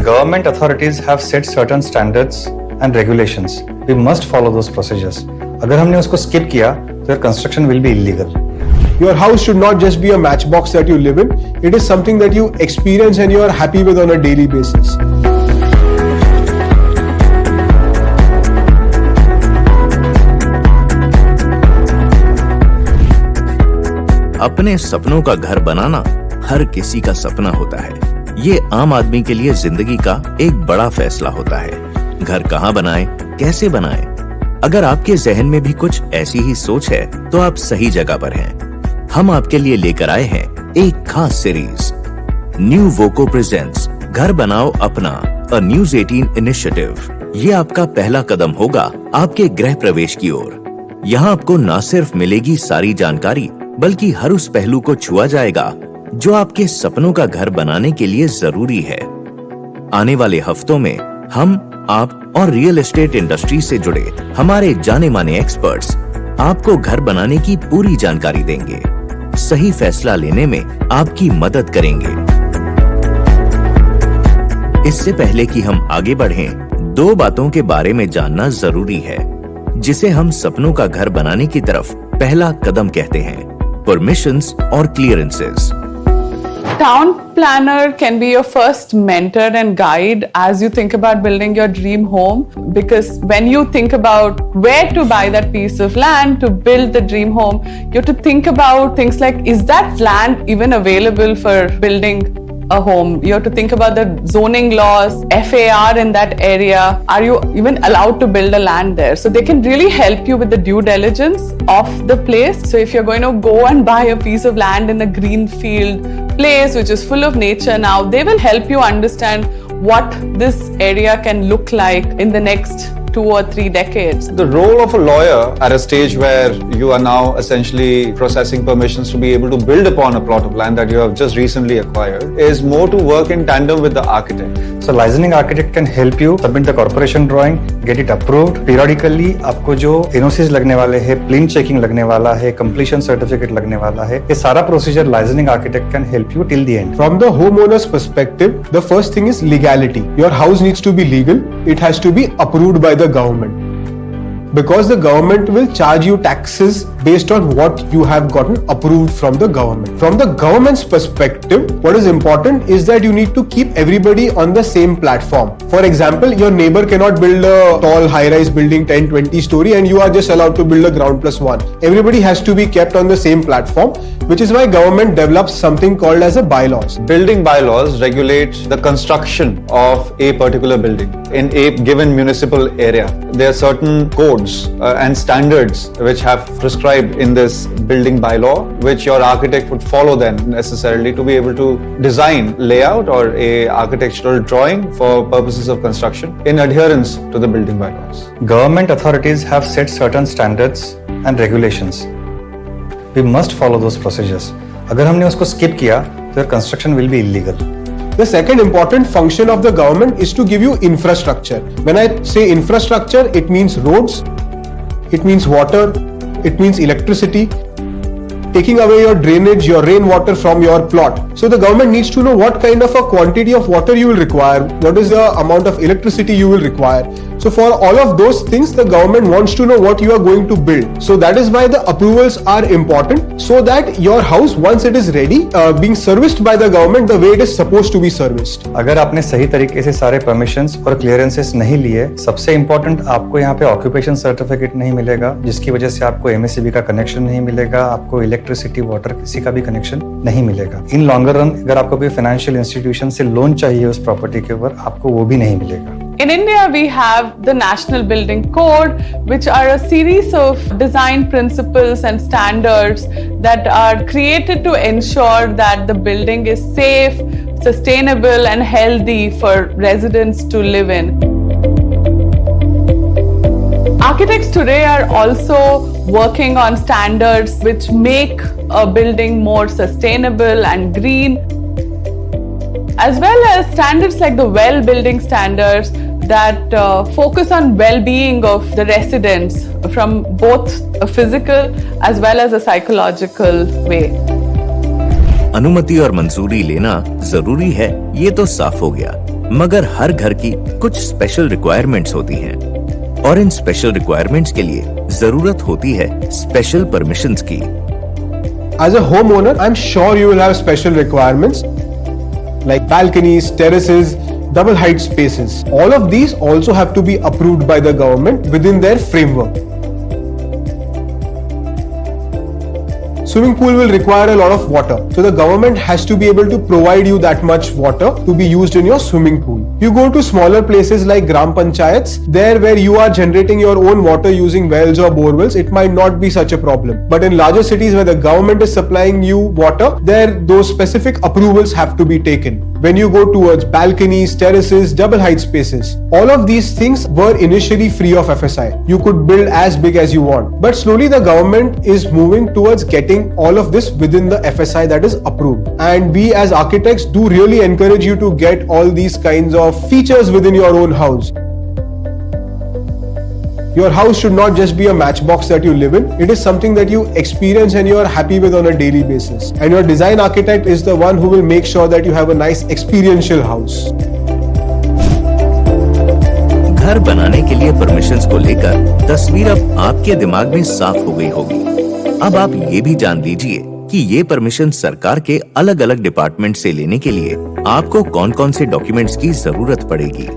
Government authorities have set certain standards and regulations. We must follow those procedures. अगर हमने उसको skip किया, तो your construction will be illegal. Your house should not just be a matchbox that you live in. It is something that you experience and you are happy with on a daily basis. अपने सपनों का घर बनाना हर किसी का सपना होता है। ये आम आदमी के लिए जिंदगी का एक बड़ा फैसला होता है। घर कहाँ बनाएं, कैसे बनाएं? अगर आपके जहन में भी कुछ ऐसी ही सोच है तो आप सही जगह पर हैं। हम आपके लिए लेकर आए हैं एक खास सीरीज NUVOCO प्रेजेंट्स घर बनाओ अपना, अ News 18 इनिशिएटिव। ये आपका पहला कदम होगा आपके गृह प्रवेश की ओर। यहाँ आपको न सिर्फ मिलेगी सारी जानकारी, बल्कि हर उस पहलू को छुआ जाएगा जो आपके सपनों का घर बनाने के लिए जरूरी है। आने वाले हफ्तों में हम, आप और रियल एस्टेट इंडस्ट्री से जुड़े हमारे जाने माने एक्सपर्ट्स आपको घर बनाने की पूरी जानकारी देंगे, सही फैसला लेने में आपकी मदद करेंगे। इससे पहले कि हम आगे बढ़ें, दो बातों के बारे में जानना जरूरी है जिसे हम सपनों का घर बनाने की तरफ पहला कदम कहते हैं, परमिशंस और clearances. Town planner can be your first mentor and guide as you think about building your dream home, because when you think about where to buy that piece of land to build the dream home, you have to think about things like, is that land even available for building a home? You have to think about the zoning laws, FAR in that area. Are you even allowed to build a land there? So they can really help you with the due diligence of the place. So if you're going to go and buy a piece of land in a green field place which is full of nature now, they will help you understand what this area can look like in the next 2 or 3 decades. The role of a lawyer at a stage where you are now essentially processing permissions to be able to build upon a plot of land that you have just recently acquired is more to work in tandem with the architect. So licensing architect can help you submit the corporation drawing, get it approved. Periodically आपको जो NOCs लगने वाले हैं, plane checking लगने वाला है, completion certificate लगने वाला है, ये सारा procedure licensing architect can help you till the end. From the homeowner's perspective, the first thing is legality. Your house needs to be legal. It has to be approved by the government, because the government will charge you taxes based on what you have gotten approved from the government. From the government's perspective, what is important is that you need to keep everybody on the same platform. For example, your neighbor cannot build a tall high-rise building 10-20 story and you are just allowed to build a ground plus one. Everybody has to be kept on the same platform, which is why government develops something called as a bylaws. Building bylaws regulate the construction of a particular building in a given municipal area. There are certain codes and standards which have prescribed in this building bylaw, which your architect would follow then necessarily to be able to design layout or a architectural drawing for purposes of construction in adherence to the building bylaws. Government authorities have set certain standards and regulations. We must follow those procedures. अगर हमने उसको skip किया, तो your construction will be illegal. The second important function of the government is to give you infrastructure. When I say infrastructure, it means roads, it means water, it means electricity, taking away your drainage, your rainwater from your plot. So the government needs to know what kind of a quantity of water you will require, what is the amount of electricity you will require. So for all of those things, the government wants to know what you are going to build. So that is why the approvals are important, so that your house, once it is ready, being serviced by the government the way it is supposed to be serviced. अगर आपने सही तरीके से सारे permissions और clearances नहीं लिए, सबसे इम्पोर्टेंट आपको यहाँ पे ऑक्यूपेशन सर्टिफिकेट नहीं मिलेगा, जिसकी वजह से आपको MSCB का कनेक्शन नहीं मिलेगा, आपको इलेक्ट्रिसिटी, वाटर किसी का भी कनेक्शन नहीं मिलेगा। इन लॉन्गर रन अगर आपको कोई फाइनेंशियल इंस्टीट्यूशन से लोन चाहिए उस प्रॉपर्टी के ऊपर, आपको वो भी नहीं मिलेगा। In India, we have the National Building Code, which are a series of design principles and standards that are created to ensure that the building is safe, sustainable, and healthy for residents to live in. Architects today are also working on standards which make a building more sustainable and green, as well as standards like the well building standards that focus on well-being of the residents from both a physical as well as a psychological way. अनुमति और मंजूरी लेना जरूरी है, ये तो साफ हो गया, मगर हर घर की कुछ स्पेशल रिक्वायरमेंट्स होती हैं और इन स्पेशल रिक्वायरमेंट्स के लिए जरूरत होती है स्पेशल परमिशंस की। As a homeowner, I'm sure you will have special requirements like balconies, terraces, double height spaces. All of these also have to be approved by the government within their framework. Swimming pool will require a lot of water, so the government has to be able to provide you that much water to be used in your swimming pool. You go to smaller places like Gram Panchayats, there where you are generating your own water using wells or borewells, it might not be such a problem. But in larger cities where the government is supplying you water, there those specific approvals have to be taken. When you go towards balconies, terraces, double height spaces, all of these things were initially free of FSI. You could build as big as you want. But slowly the government is moving towards getting all of this within the FSI that is approved. And we as architects do really encourage you to get all these kinds of features within your own house. Your house should not just be a matchbox that you live in. It is something that you experience and you are happy with on a daily basis. And your design architect is the one who will make sure that you have a nice experiential house. घर बनाने के लिए permissions को लेकर तस्वीर अब आपके दिमाग में साफ हो गई होगी। अब आप ये भी जान लीजिए कि ये परमिशन सरकार के अलग अलग डिपार्टमेंट से लेने के लिए आपको कौन कौन से डॉक्यूमेंट्स की जरूरत पड़ेगी।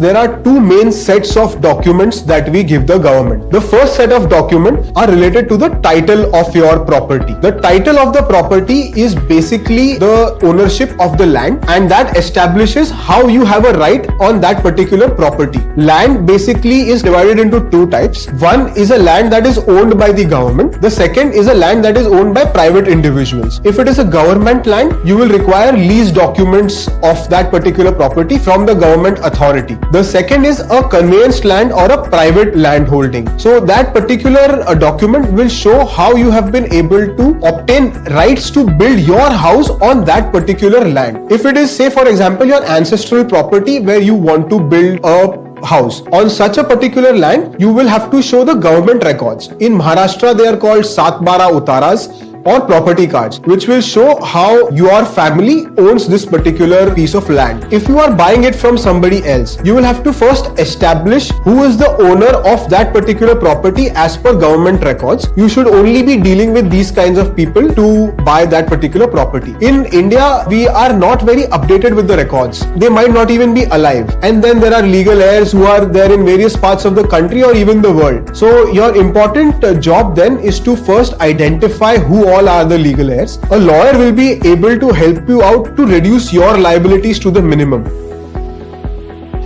There are two main sets of documents that we give the government. The first set of documents are related to the title of your property. The title of the property is basically the ownership of the land, and that establishes how you have a right on that particular property. Land basically is divided into two types. One is a land that is owned by the government. The second is a land that is owned by private individuals. If it is a government land, you will require lease documents of that particular property from the government authority. The second is a conveyanced land or a private land holding. So that particular document will show how you have been able to obtain rights to build your house on that particular land. If it is, say for example, your ancestral property where you want to build a house on such a particular land, you will have to show the government records. In Maharashtra, they are called Satbara Uttaras or property cards, which will show how your family owns this particular piece of land. If you are buying it from somebody else, you will have to first establish who is the owner of that particular property as per government records. You should only be dealing with these kinds of people to buy that particular property. In India, we are not very updated with the records. They might not even be alive. And then there are legal heirs who are there in various parts of the country or even the world. So your important job then is to first identify who all are the legal heirs. A lawyer will be able to help you out to reduce your liabilities to the minimum.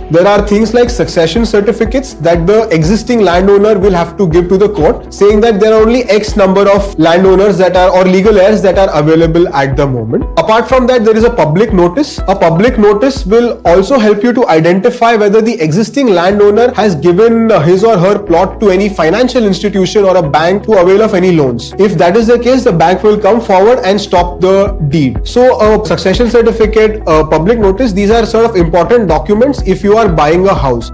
There are things like succession certificates that the existing landowner will have to give to the court, saying that there are only X number of landowners that are or legal heirs that are available at the moment. Apart from that, there is a public notice. A public notice will also help you to identify whether the existing landowner has given his or her plot to any financial institution or a bank to avail of any loans. If that is the case, the bank will come forward and stop the deed. So a succession certificate, a public notice, these are sort of important documents if you are buying a house.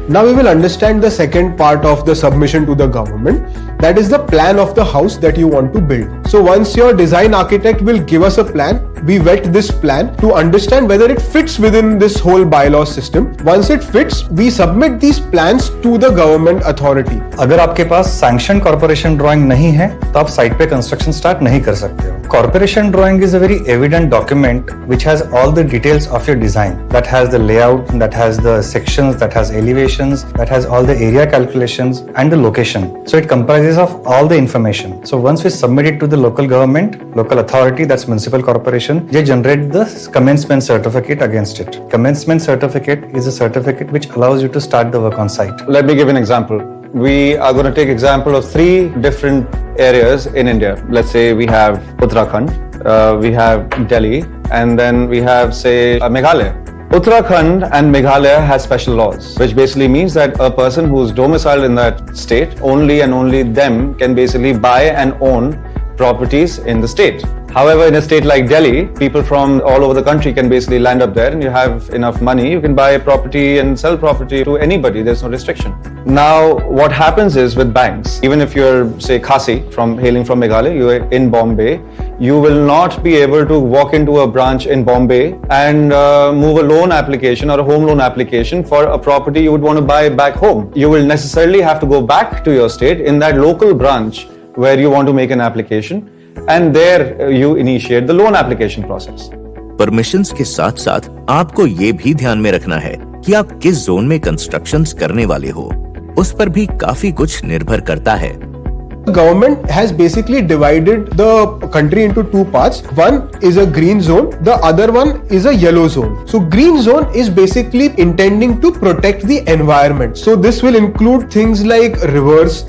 Now we will understand the second part of the submission to the government, that is the plan of the house that you want to build. So once your design architect will give us a plan, we vet this plan to understand whether it fits within this whole bylaw system. Once it fits, we submit these plans to the government authority. अगर आपके पास sanction corporation drawing नहीं है तो आप site पे construction start नहीं कर सकते हो. Corporation drawing is a very evident document which has all the details of your design. That has the layout, that has the sections, that has elevations, that has all the area calculations and the location. So it comprises of all the information. So once we submit it to the local government, local authority, that's municipal corporation, they generate the commencement certificate against it. Commencement certificate is a certificate which allows you to start the work on site. Let me give an example. We are going to take example of 3 different areas in India. Let's say we have Uttarakhand, we have Delhi, and then we have, say, Meghalaya. Uttarakhand and Meghalaya has special laws, which basically means that a person who's domiciled in that state, only and only them can basically buy and own properties in the state. However, in a state like Delhi, people from all over the country can basically land up there, and you have enough money, you can buy a property and sell property to anybody. There's no restriction. Now, what happens is with banks, even if you're, say, Khasi, hailing from Meghalaya, you're in Bombay, you will not be able to walk into a branch in Bombay and move a loan application or a home loan application for a property you would want to buy back home. You will necessarily have to go back to your state in that local branch where you want to make an application, and there you initiate the loan application process. Permissions के साथ साथ आपको ये भी ध्यान में रखना है कि आप किस जोन में कंस्ट्रक्शंस करने वाले हो, उस पर भी काफी कुछ निर्भर करता है। The government has basically divided the country into two parts. One is a green zone, the other one is a yellow zone. So green zone is basically intending to protect the environment. So this will include things like rivers,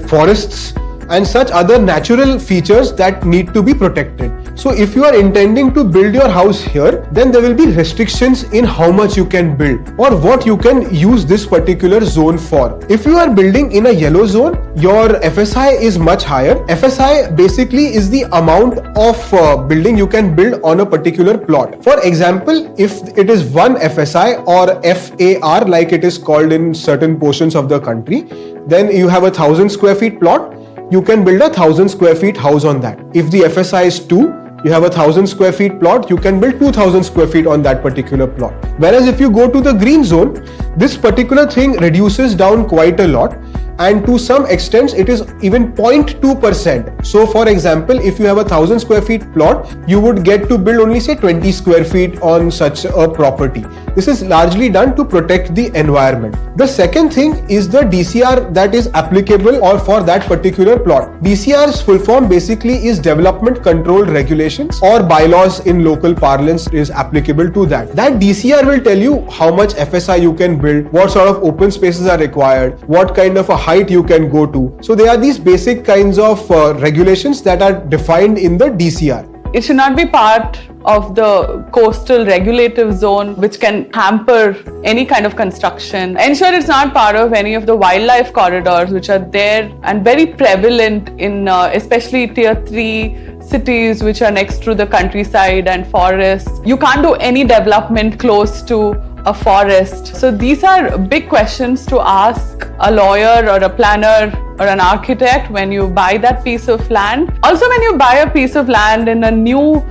forests, and such other natural features that need to be protected. So if you are intending to build your house here, then there will be restrictions in how much you can build or what you can use this particular zone for. If you are building in a yellow zone, your FSI is much higher. FSI basically is the amount of building you can build on a particular plot. For example, if it is 1 FSI or FAR like it is called in certain portions of the country, then you have 1,000 square feet plot. You can build 1,000 square feet house on that. If the FSI is 2, you have 1,000 square feet plot, you can build 2,000 square feet on that particular plot. Whereas if you go to the green zone, this particular thing reduces down quite a lot, and to some extent it is even 0.2%. So for example, if you have 1,000 square feet plot, you would get to build only say 20 square feet on such a property. This is largely done to protect the environment. The second thing is the DCR that is applicable or for that particular plot. DCR's full form basically is Development Control Regulations, or bylaws in local parlance is applicable to that. That DCR will tell you how much FSI you can build, what sort of open spaces are required, what kind of a height you can go to. So there are these basic kinds of regulations that are defined in the DCR. It should not be part of the coastal regulative zone, which can hamper any kind of construction. Ensure it's not part of any of the wildlife corridors which are there and very prevalent in especially tier 3 cities which are next to the countryside and forests. You can't do any development close to a forest. So these are big questions to ask a lawyer or a planner or an architect when you buy that piece of land. Also, when you buy a piece of land in a new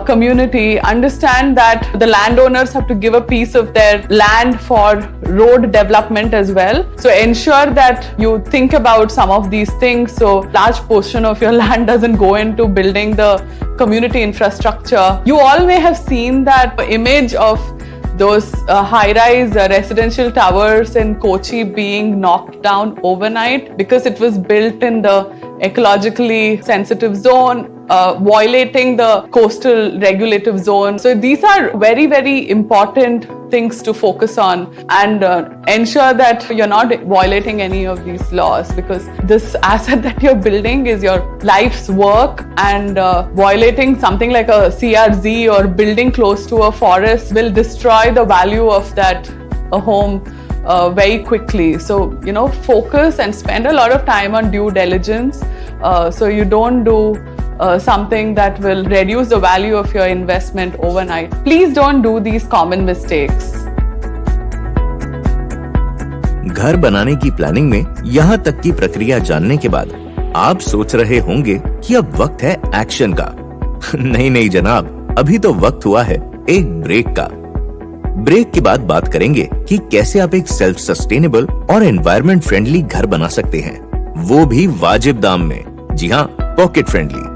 community, understand that the landowners have to give a piece of their land for road development as well. So ensure that you think about some of these things, so large portion of your land doesn't go into building the community infrastructure. You all may have seen that image of those high-rise residential towers in Kochi being knocked down overnight because it was built in the ecologically sensitive zone, violating the coastal regulative zone. So these are very, very important things to focus on and ensure that you're not violating any of these laws, because this asset that you're building is your life's work, and violating something like a CRZ or building close to a forest will destroy the value of that home very quickly. So, focus and spend a lot of time on due diligence so you don't do something that will reduce the value of your investment overnight. Please don't do these common mistakes. घर बनाने की planning में यहाँ तक की प्रक्रिया जानने के बाद आप सोच रहे होंगे कि अब वक्त है एक्शन का। नहीं जनाब, अभी तो वक्त हुआ है एक ब्रेक का। ब्रेक के बाद बात करेंगे कि कैसे आप एक सेल्फ सस्टेनेबल और एनवायरनमेंट फ्रेंडली घर बना सकते हैं, वो भी वाजिब दाम में। जी हाँ, पॉकेट फ्रेंडली।